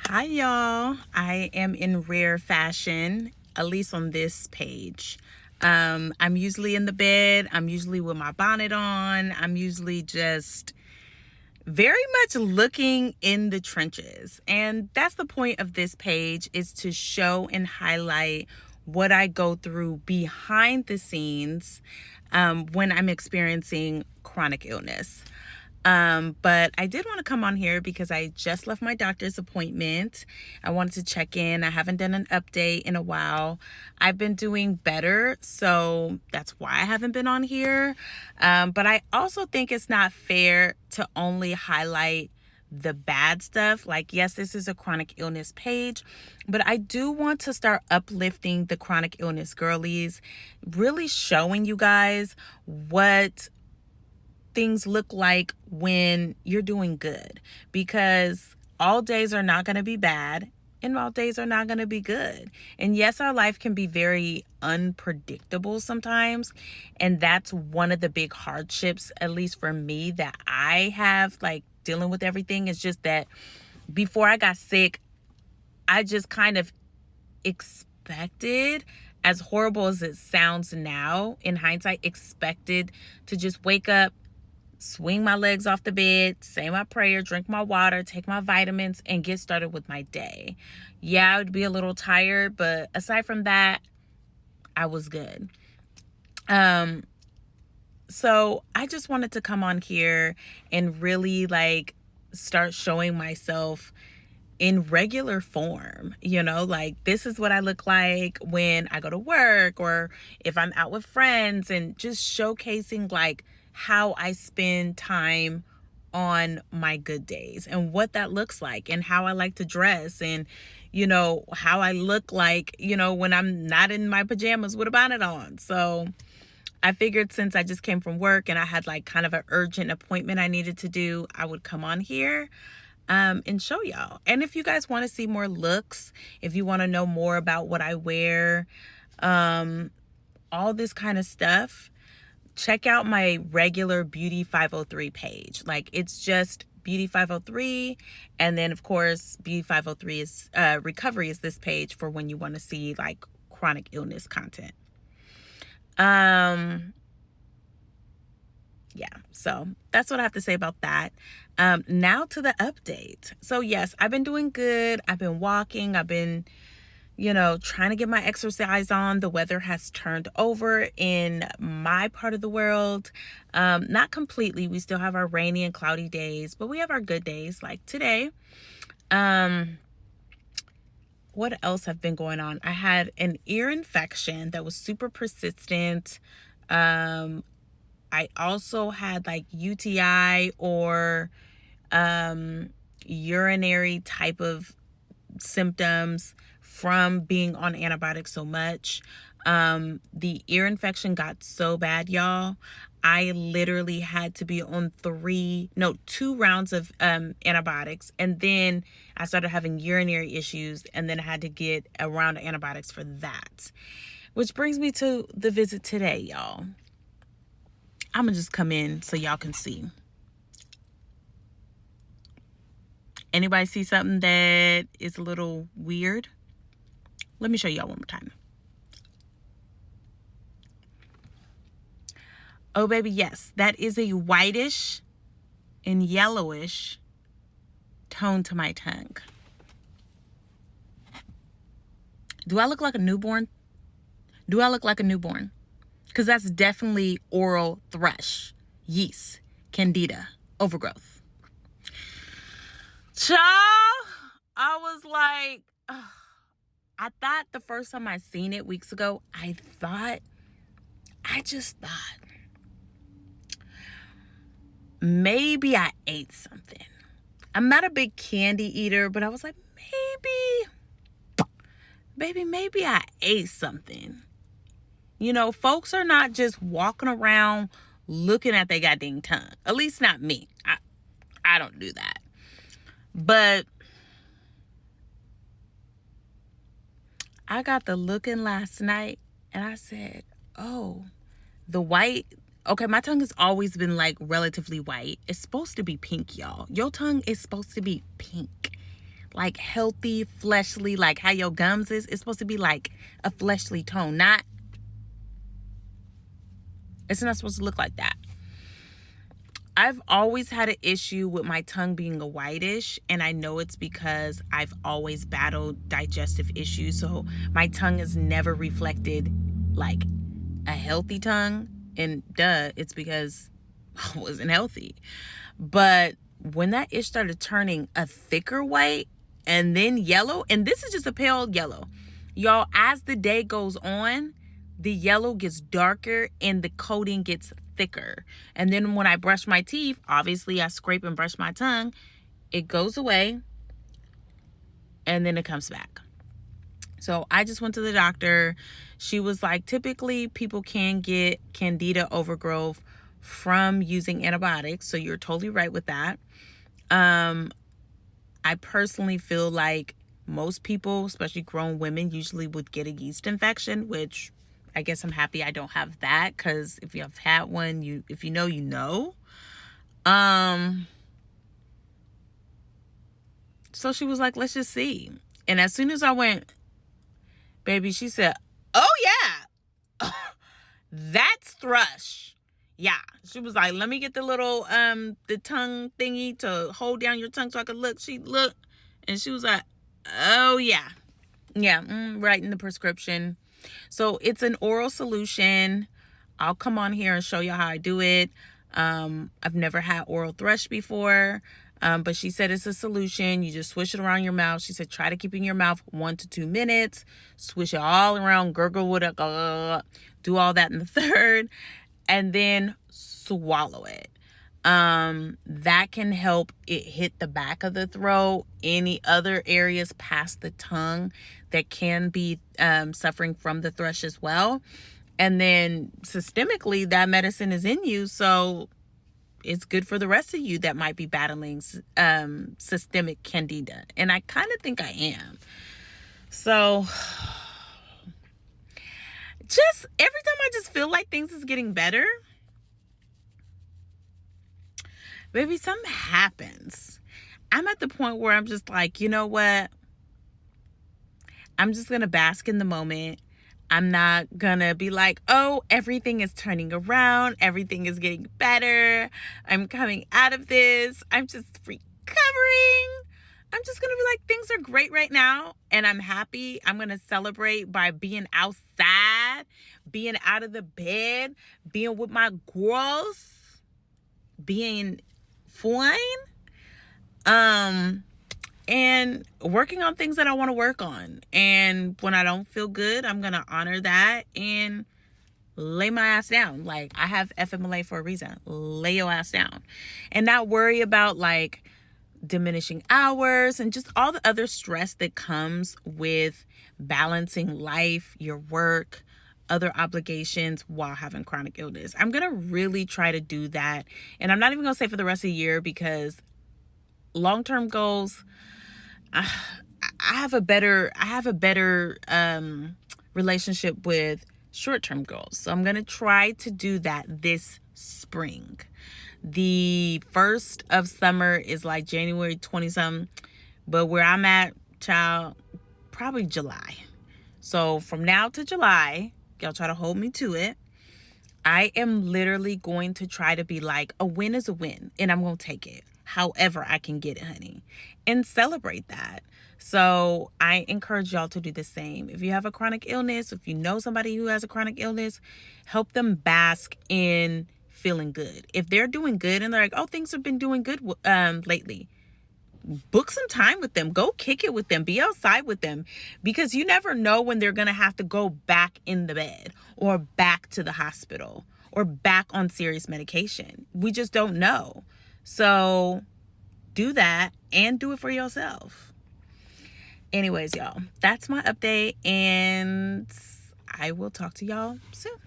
Hi, y'all. I am in rare fashion, at least on this page. I'm usually in the bed. I'm usually with my bonnet on. I'm usually just very much looking in the trenches. And that's the point of this page, is to show and highlight what I go through behind the scenes when I'm experiencing chronic illness. But I did want to come on here because I just left my doctor's appointment. I wanted to check in. I haven't done an update in a while. I've been doing better, so that's why I haven't been on here. But I also think it's not fair to only highlight the bad stuff. Like, yes, this is a chronic illness page, but I do want to start uplifting the chronic illness girlies, really showing you guys what things look like when you're doing good, because all days are not going to be bad and all days are not going to be good. And yes, our life can be very unpredictable sometimes, and that's one of the big hardships, at least for me, that I have, like, dealing with everything. Is just that before I got sick, I just kind of expected, as horrible as it sounds now in hindsight, expected to just wake up, swing my legs off the bed, say my prayer, drink my water, take my vitamins, and get started with my day. Yeah, I would be a little tired, but aside from that, I was good. So I just wanted to come on here and really, like, start showing myself in regular form. Like, this is what I look like when I go to work or if I'm out with friends, and just showcasing, like, how I spend time on my good days and what that looks like, and how I like to dress, and how I look like, when I'm not in my pajamas with a bonnet on. So I figured, since I just came from work and I had, like, kind of an urgent appointment I needed to do, I would come on here and show y'all. And if you guys want to see more looks, if you want to know more about what I wear, all this kind of stuff, check out my regular Beauty 503 page. Like, it's just Beauty 503. And then, of course, Beauty 503 is recovery is this page for when you want to see, like, chronic illness content. Yeah, so that's what I have to say about that. Now to the update. So yes, I've been doing good. I've been walking. I've been, trying to get my exercise on. The weather has turned over in my part of the world. Not completely. We still have our rainy and cloudy days, but we have our good days, like today. What else have been going on? I had an ear infection that was super persistent. I also had, like, UTI or urinary type of symptoms from being on antibiotics so much. The ear infection got so bad, y'all. I literally had to be on 2 rounds of antibiotics, and then I started having urinary issues, and then I had to get a round of antibiotics for that. Which brings me to the visit today, y'all. I'm gonna just come in so y'all can see. Anybody see something that is a little weird? Let me show y'all one more time. Oh, baby, yes. That is a whitish and yellowish tone to my tongue. Do I look like a newborn? Because that's definitely oral thrush, yeast, Candida, overgrowth. Child, I was like, ugh. I thought the first time I seen it weeks ago, I just thought maybe I ate something. I'm not a big candy eater, but I was like, maybe I ate something. Folks are not just walking around looking at their goddamn tongue. At least not me. I don't do that. But I got the looking last night, and I said, oh, the white. Okay, my tongue has always been, like, relatively white. It's supposed to be pink, y'all. Your tongue is supposed to be pink. like healthy, fleshly, like how your gums is. It's supposed to be like a fleshly tone, not, it's not supposed to look like that. I've always had an issue with my tongue being a whitish, and I know it's because I've always battled digestive issues. So my tongue has never reflected like a healthy tongue, and it's because I wasn't healthy. But when that ish started turning a thicker white and then yellow, and this is just a pale yellow, y'all, as the day goes on, the yellow gets darker and the coating gets thicker. And then when I brush my teeth, obviously I scrape and brush my tongue, it goes away and then it comes back. So I just went to the doctor. She was like, typically people can get Candida overgrowth from using antibiotics. So you're totally right with that. I personally feel like most people, especially grown women, usually would get a yeast infection, which I guess I'm happy I don't have that, because if you have had one, if you know, you know. So she was like, let's just see. And as soon as I went, baby, she said, oh yeah, that's thrush. Yeah. She was like, let me get the little, the tongue thingy to hold down your tongue so I could look. She looked and she was like, oh yeah. Yeah. Writing the prescription. So it's an oral solution. I'll come on here and show you how I do it. I've never had oral thrush before. But she said it's a solution. You just swish it around your mouth. She said, try to keep it in your mouth 1 to 2 minutes. Swish it all around, gurgle with it, do all that in the third, and then swallow it. That can help it hit the back of the throat, any other areas past the tongue that can be suffering from the thrush as well. And then systemically, that medicine is in you, so it's good for the rest of you that might be battling systemic Candida. And I kind of think I am. So just every time I just feel like things is getting better, baby, something happens. I'm at the point where I'm just like, you know what? I'm just going to bask in the moment. I'm not going to be like, oh, everything is turning around. Everything is getting better. I'm coming out of this. I'm just recovering. I'm just going to be like, things are great right now. And I'm happy. I'm going to celebrate by being outside, being out of the bed, being with my girls, being fine. And working on things that I want to work on. And when I don't feel good, I'm going to honor that and lay my ass down. Like, I have FMLA for a reason. Lay your ass down. And not worry about like diminishing hours and just all the other stress that comes with balancing life, your work, other obligations while having chronic illness. I'm going to really try to do that. And I'm not even going to say for the rest of the year, because long-term goals, I have a better relationship with short-term goals. So I'm going to try to do that this spring. The first of summer is like January 20-something, but where I'm at, child, probably July. So from now to July, y'all try to hold me to it. I am literally going to try to be like, a win is a win, and I'm going to take it however I can get it, honey, and celebrate that. So I encourage y'all to do the same. If you have a chronic illness, if you know somebody who has a chronic illness, help them bask in feeling good. If they're doing good and they're like, oh, things have been doing good lately, book some time with them. Go kick it with them. Be outside with them, because you never know when they're going to have to go back in the bed or back to the hospital or back on serious medication. We just don't know. So do that and do it for yourself. Anyways, y'all, that's my update, and I will talk to y'all soon.